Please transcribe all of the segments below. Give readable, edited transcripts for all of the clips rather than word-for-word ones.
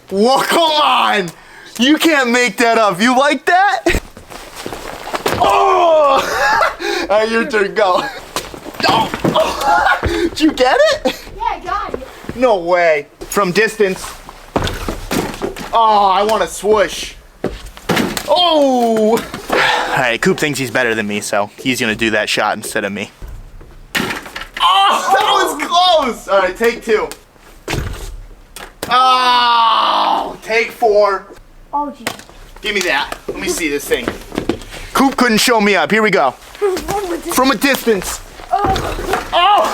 Whoa, come on! You can't make that up. You like that? Oh! All right, your turn, go. Oh. Did you get it? Yeah, I got it. No way. From distance. Oh, I want to swoosh. Oh! All right, Coop thinks he's better than me, so he's gonna do that shot instead of me. Oh, that was close! All right, take 2. Oh, take 4. Oh, geez. Give me that. Let me see this thing. Coop couldn't show me up. Here we go. From a distance. Oh!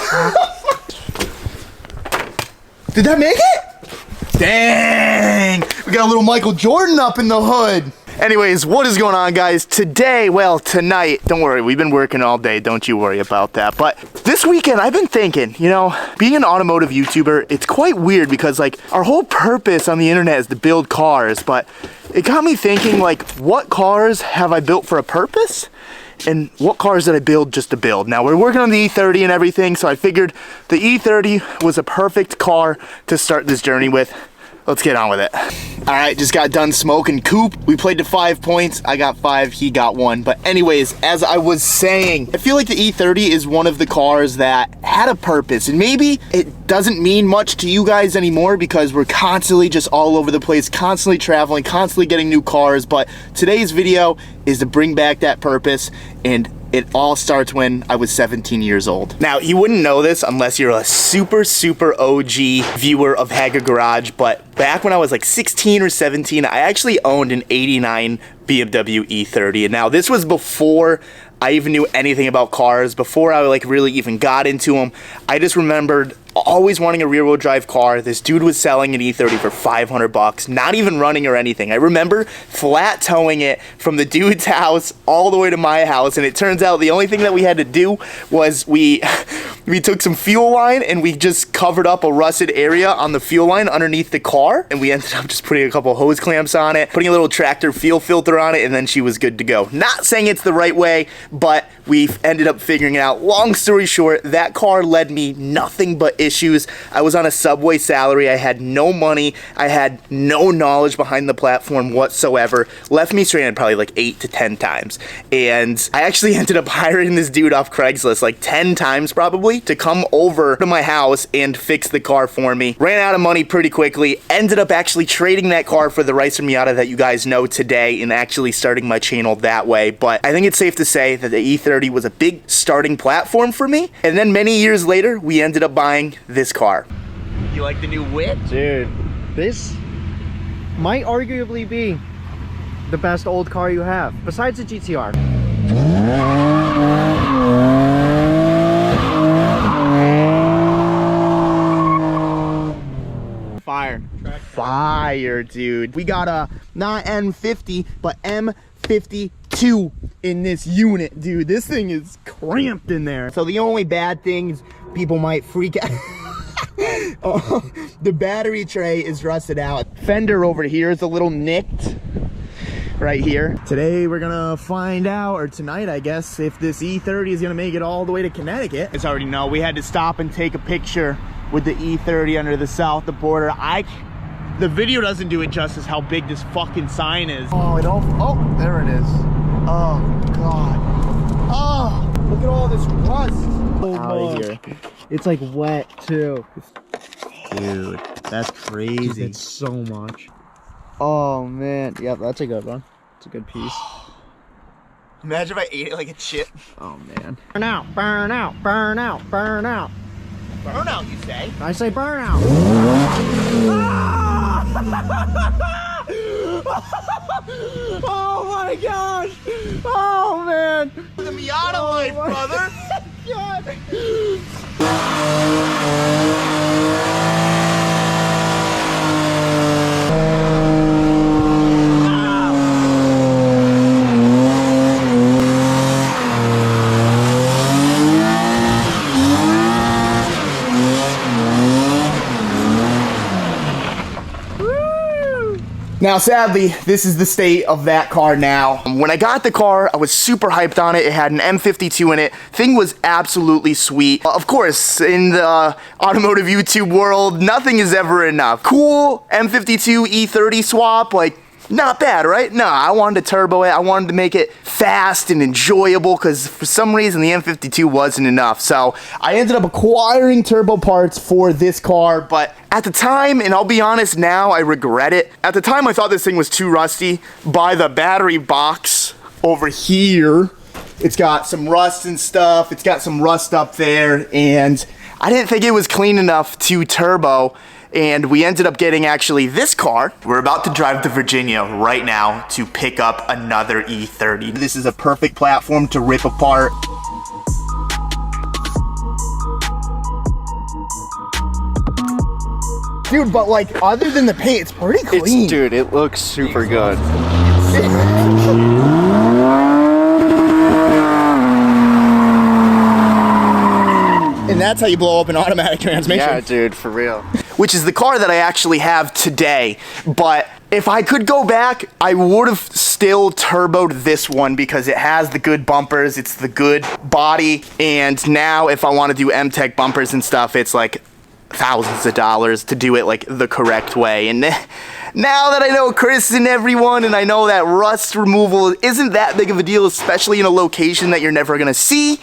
Did that make it? Dang! We got a little Michael Jordan up in the hood. Anyways, what is going on, guys? Today, well, tonight, don't worry, we've been working all day, don't you worry about that. But this weekend, I've been thinking, you know, being an automotive YouTuber, it's quite weird because, like, our whole purpose on the internet is to build cars, but it got me thinking, like, what cars have I built for a purpose? And what cars did I build just to build? Now, we're working on the E30 and everything, so I figured the E30 was a perfect car to start this journey with. Let's get on with it. All right, just got done smoking Coop. We played to 5 points. I got 5, he got 1. But anyways, as I was saying, I feel like the E30 is one of the cars that had a purpose. And maybe it doesn't mean much to you guys anymore because we're constantly just all over the place, constantly traveling, constantly getting new cars. But today's video is to bring back that purpose, and it all starts when I was 17 years old. Now, you wouldn't know this unless you're a super OG viewer of Hager Garage, but back when I was like 16 or 17, I actually owned an 89 BMW E30. And now this was before I even knew anything about cars, before I like really even got into them. I just remembered always wanting a rear-wheel drive car. This dude was selling an E30 for 500 bucks, not even running or anything. I remember flat towing it from the dude's house all the way to my house, and it turns out the only thing that we had to do was we took some fuel line and we just covered up a rusted area on the fuel line underneath the car, and we ended up just putting a couple hose clamps on it, putting a little tractor fuel filter on it, and then she was good to go. Not saying it's the right way, but we ended up figuring it out. Long story short, that car led me nothing but issues. I was on a Subway salary. I had no money. I had no knowledge behind the platform whatsoever. Left me stranded probably like 8 to 10 times. And I actually ended up hiring this dude off Craigslist like 10 times probably to come over to my house and fix the car for me. Ran out of money pretty quickly. Ended up actually trading that car for the Ricer Miata that you guys know today and actually starting my channel that way. But I think it's safe to say that the E30 was a big starting platform for me. And then many years later, we ended up buying this car. You like the new whip? Dude, this might arguably be the best old car you have, besides the GTR. Fire, dude. We got a not M50, but M52 in this unit, dude. This thing is cramped in there. So the only bad things people might freak out. Oh, the battery tray is rusted out. Fender over here is a little nicked right here. Today we're gonna find out, or tonight I guess, if this E30 is gonna make it all the way to Connecticut. As I already know, we had to stop and take a picture with the E30 under the south border. The video doesn't do it justice how big this fucking sign is. Oh, oh, there it is. Oh God. Oh, look at all this rust. Out of here. It's like wet too. Dude, that's crazy. It's so much. Oh man, yeah, that's a good one. It's a good piece. Imagine if I ate it like a chip. Oh man. Burn out, burn out, burn out, burn out. Burn out, you say? I say burn out. Oh my gosh! Oh man! The Miata life, brother! God. Now, sadly, this is the state of that car now. When I got the car, I was super hyped on it. It had an M52 in it. Thing was absolutely sweet. Of course, in the automotive YouTube world, nothing is ever enough. Cool M52 E30 swap, like, not bad, right? No, I wanted to turbo it. I wanted to make it fast and enjoyable because for some reason the M52 wasn't enough. So I ended up acquiring turbo parts for this car, but at the time, and I'll be honest now, I regret it. At the time, I thought this thing was too rusty. By the battery box over here, it's got some rust and stuff. It's got some rust up there, and I didn't think it was clean enough to turbo. And we ended up getting actually this car. We're about to drive to Virginia right now to pick up another E30. This is a perfect platform to rip apart. Dude, but like, other than the paint, it's pretty clean. Dude, it looks super good. And that's how you blow up an automatic transmission. Yeah, dude, for real. Which is the car that I actually have today. But if I could go back, I would have still turboed this one because it has the good bumpers, it's the good body, and now if I want to do M-Tech bumpers and stuff, it's like thousands of dollars to do it like the correct way. And now that I know Chris and everyone, and I know that rust removal isn't that big of a deal, especially in a location that you're never gonna see,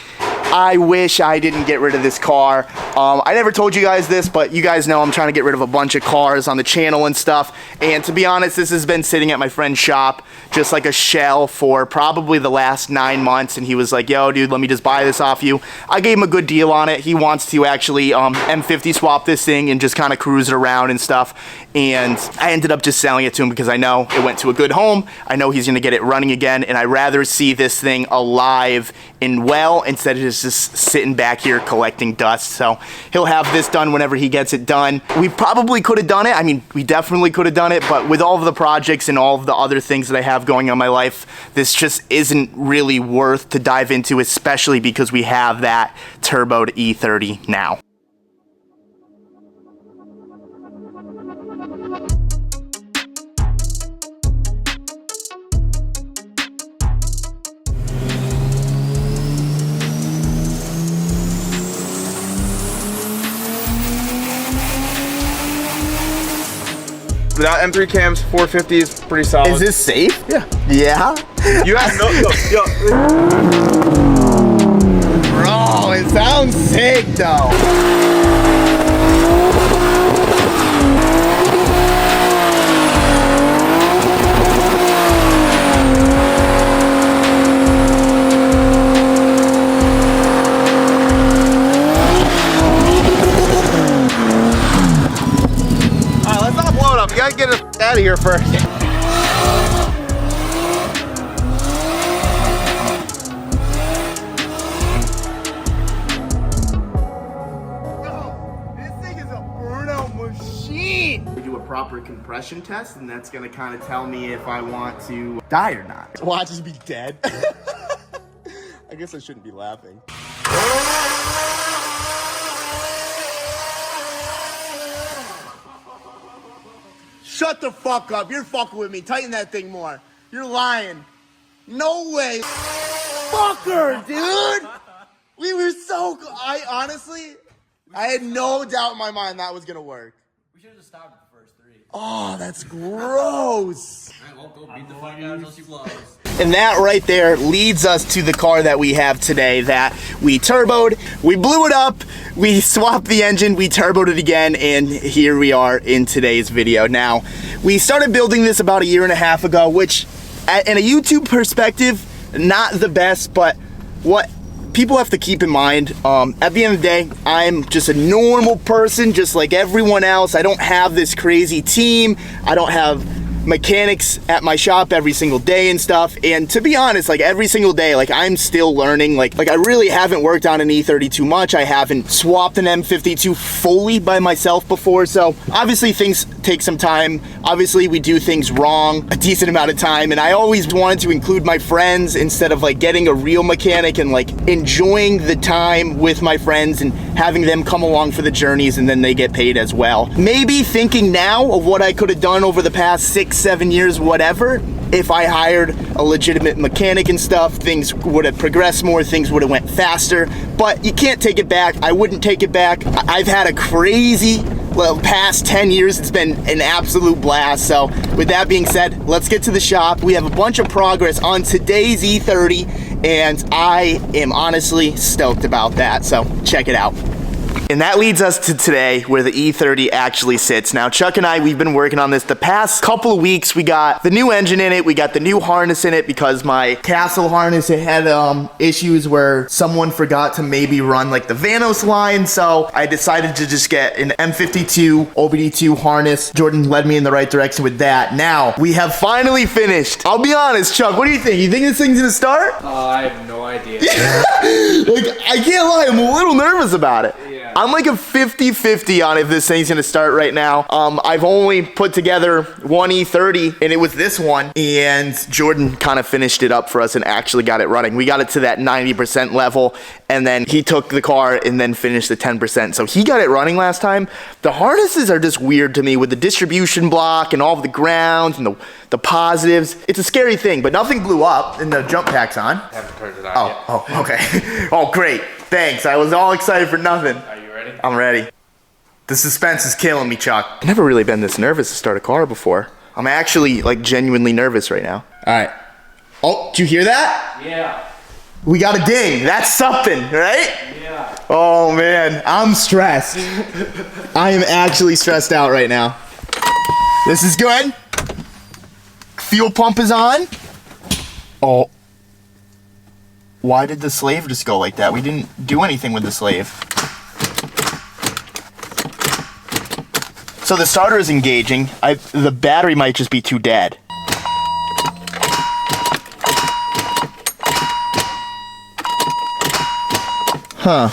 I wish I didn't get rid of this car. I never told you guys this, but you guys know I'm trying to get rid of a bunch of cars on the channel and stuff. And to be honest, this has been sitting at my friend's shop, just like a shell, for probably the last 9 months. And he was like, yo, dude, let me just buy this off you. I gave him a good deal on it. He wants to actually M50 swap this thing and just kind of cruise it around and stuff. And I ended up just selling it to him because I know it went to a good home. I know he's gonna get it running again, and I'd rather see this thing alive and well instead of just sitting back here collecting dust. So he'll have this done whenever he gets it done. We probably could have done it. I mean, we definitely could have done it, but with all of the projects and all of the other things that I have going on in my life, this just isn't really worth to dive into, especially because we have that turboed E30 now. Without M3 cams, 450 is pretty solid. Is this safe? Yeah. Yeah? You have no, yo. Bro, it sounds sick though. You gotta get us out of here first. This thing is a burnout machine. We do a proper compression test, and that's gonna kind of tell me if I want to die or not. Watch us be dead. I guess I shouldn't be laughing. Shut the fuck up. You're fucking with me. Tighten that thing more. You're lying. No way. Fucker, dude. We were so... I honestly, I had no doubt in my mind that was going to work. We should have just stopped at the first 3. Oh, that's gross. I won't go beat the fuck out of those gloves. And that right there leads us to the car that we have today that we turboed, we blew it up, we swapped the engine, we turboed it again, and here we are in today's video. Now, we started building this about 1.5 years ago, which in a YouTube perspective, not the best, but what people have to keep in mind, at the end of the day, I'm just a normal person, just like everyone else. I don't have this crazy team. I don't have mechanics at my shop every single day and stuff. And to be honest, like every single day, like I'm still learning. Like I really haven't worked on an E30 too much. I haven't swapped an M52 fully by myself before. So obviously things take some time. Obviously we do things wrong a decent amount of time. And I always wanted to include my friends instead of like getting a real mechanic and like enjoying the time with my friends and having them come along for the journeys, and then they get paid as well. Maybe thinking now of what I could have done over the past 6 6, 7 years, whatever, if I hired a legitimate mechanic and stuff, things would have progressed more, things would have went faster, but you can't take it back. I wouldn't take it back. I've had a crazy past 10 years. It's been an absolute blast. So with that being said, let's get to the shop. We have a bunch of progress on today's E30, and I am honestly stoked about that. So check it out. And that leads us to today, where the E30 actually sits. Now, Chuck and I, we've been working on this the past couple of weeks. We got the new engine in it. We got the new harness in it because my Castle harness, it had issues where someone forgot to maybe run like the Vanos line. So I decided to just get an M52 OBD2 harness. Jordan led me in the right direction with that. Now, we have finally finished. I'll be honest, Chuck, what do you think? You think this thing's gonna start? I have no idea. Like, I can't lie, I'm a little nervous about it. Yeah. I'm like a 50-50 on if this thing's gonna start right now. I've only put together one E30, and it was this one, and Jordan kind of finished it up for us and actually got it running. We got it to that 90% level, and then he took the car and then finished the 10%. So he got it running last time. The harnesses are just weird to me with the distribution block and all of the grounds and the positives. It's a scary thing, but nothing blew up and the jump pack's on. I haven't turned it on yet. Oh, okay. Oh, great. Thanks. I was all excited for nothing. Are you ready? I'm ready. The suspense is killing me, Chuck. I've never really been this nervous to start a car before. I'm actually like genuinely nervous right now. All right. Oh, did you hear that? Yeah. We got a ding. That's something, right? Yeah. Oh man, I'm stressed. I am actually stressed out right now. This is good. Fuel pump is on. Oh. Why did the slave just go like that? We didn't do anything with the slave. So the starter is engaging. The battery might just be too dead. Huh.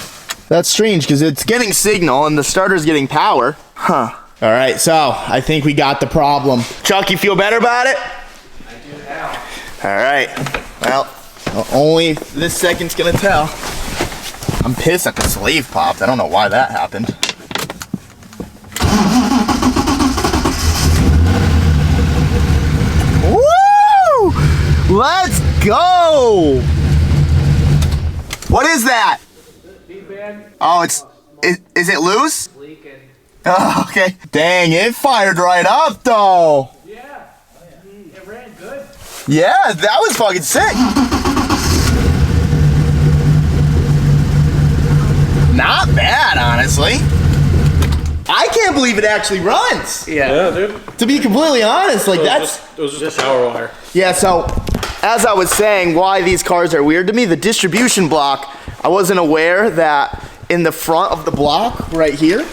That's strange because it's getting signal and the starter's getting power. Huh. All right, so I think we got the problem. Chuck, you feel better about it? I do now. All right. Well, only this second's gonna tell. I'm pissed that the slave popped. I don't know why that happened. Woo! Let's go! What is that? Oh, is it loose? Leaking. Oh, okay. Dang, it fired right up though. Yeah. It ran good. Yeah, that was fucking sick. Not bad, honestly. I can't believe it actually runs. Yeah. dude. To be completely honest, like It was just a power wire. Yeah, so as I was saying, why these cars are weird to me, the distribution block, I wasn't aware that in the front of the block right here,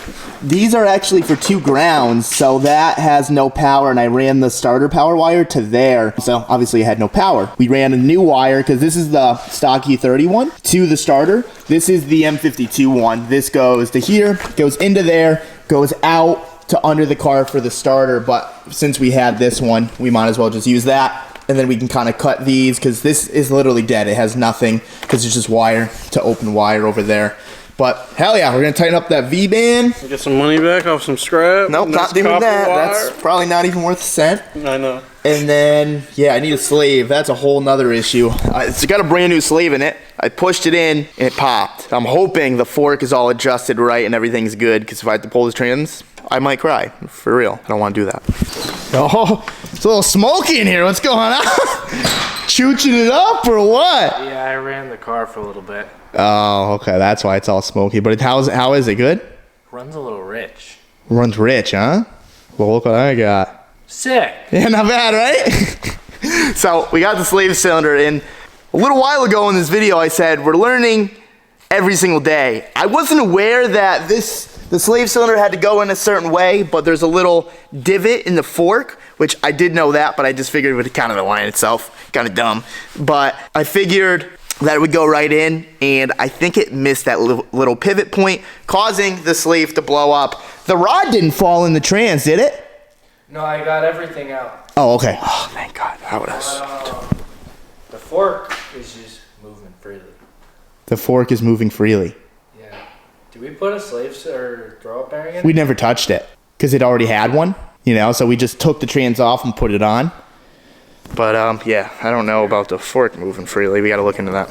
these are actually for 2 grounds, so that has no power, and I ran the starter power wire to there, so obviously it had no power. We ran a new wire, because this is the stock E30 one, to the starter. This is the M52 one. This goes to here, goes into there, goes out to under the car for the starter, but since we had this one, we might as well just use that. And then we can kind of cut these, because this is literally dead. It has nothing, because it's just wire to open wire over there. But hell yeah, we're going to tighten up that V-band. Get some money back off some scrap. Nope, Nice not doing copper that. wire. That's probably not even worth a cent. I know. And then, yeah, I need a slave. That's a whole nother issue. It's got a brand new slave in it. I pushed it in, and it popped. I'm hoping the fork is all adjusted right and everything's good, because if I have to pull the trans, I might cry. For real. I don't want to do that. Oh, it's a little smoky in here. What's going on? Chooching it up or what? Yeah, I ran the car for a little bit. Oh, okay. That's why it's all smoky. But how is it? Good? Runs a little rich. Runs rich, huh? Well, look what I got. Sick. Yeah, not bad, right? So we got the slave cylinder in. A little while ago in this video, I said we're learning every single day. I wasn't aware that the slave cylinder had to go in a certain way, but there's a little divot in the fork, which I did know that, but I just figured it would kind of align itself. Kind of dumb. But I figured that it would go right in, and I think it missed that little pivot point, causing the slave to blow up. The rod didn't fall in the trans, did it? No, I got everything out. Oh, okay. Oh, thank God. That would have... The fork is just moving freely. The fork is moving freely. Yeah. Did we put a slave or throw-up bearing in? We never touched it, because it already had one. you know, so we just took the trans off and put it on. But yeah, I don't know about the fork moving freely. We got to look into that.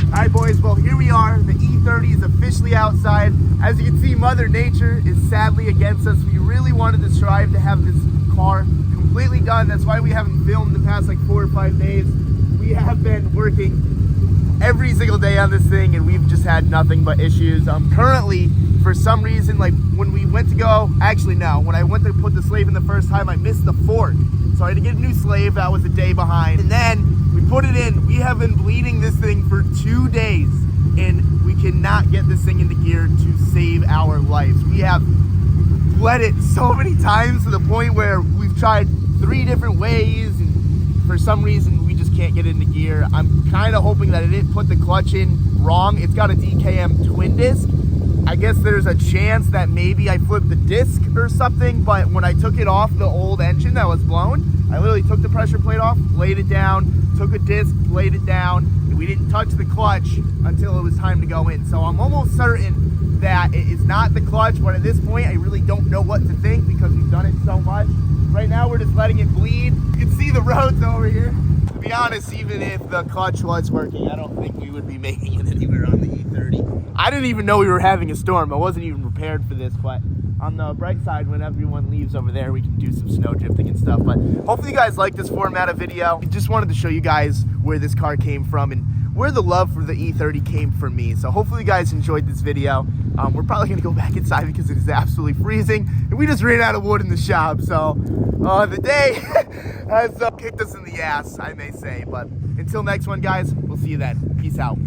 Alright boys, well here we are. The E30 is officially outside. As you can see, Mother Nature is sadly against us. We really wanted to strive to have this car completely done. That's why we haven't filmed the past like 4 or 5 days. We have been working every single day on this thing and we've just had nothing but issues. Currently, for some reason, like when we went to go, actually no, when I went to put the slave in the first time, I missed the fork. So I had to get a new slave. That was a day behind. And then we put it in. We have been bleeding this thing for 2 days and we cannot get this thing into gear to save our lives. We have bled it so many times to the point where we've tried 3 different ways and for some reason we just can't get it into gear. I'm kind of hoping that it didn't put the clutch in wrong. It's got a DKM twin disc. I guess there's a chance that maybe I flipped the disc or something, but when I took it off the old engine that was blown, I literally took the pressure plate off, laid it down, took a disc, laid it down, and we didn't touch the clutch until it was time to go in. So I'm almost certain that it is not the clutch, but at this point I really don't know what to think because we've done it so much. Right now we're just letting it bleed. You can see the roads over here. To be honest, even if the clutch was working, I don't think we would be making it anywhere on the E30. I didn't even know we were having a storm. I wasn't even prepared for this, but on the bright side, when everyone leaves over there, we can do some snow drifting and stuff. But hopefully you guys like this format of video. I just wanted to show you guys where this car came from and where the love for the E30 came from me. So hopefully you guys enjoyed this video. We're probably gonna go back inside because it is absolutely freezing and we just ran out of wood in the shop. So the day has kicked us in the ass, I may say. But until next one, guys, we'll see you then. Peace out.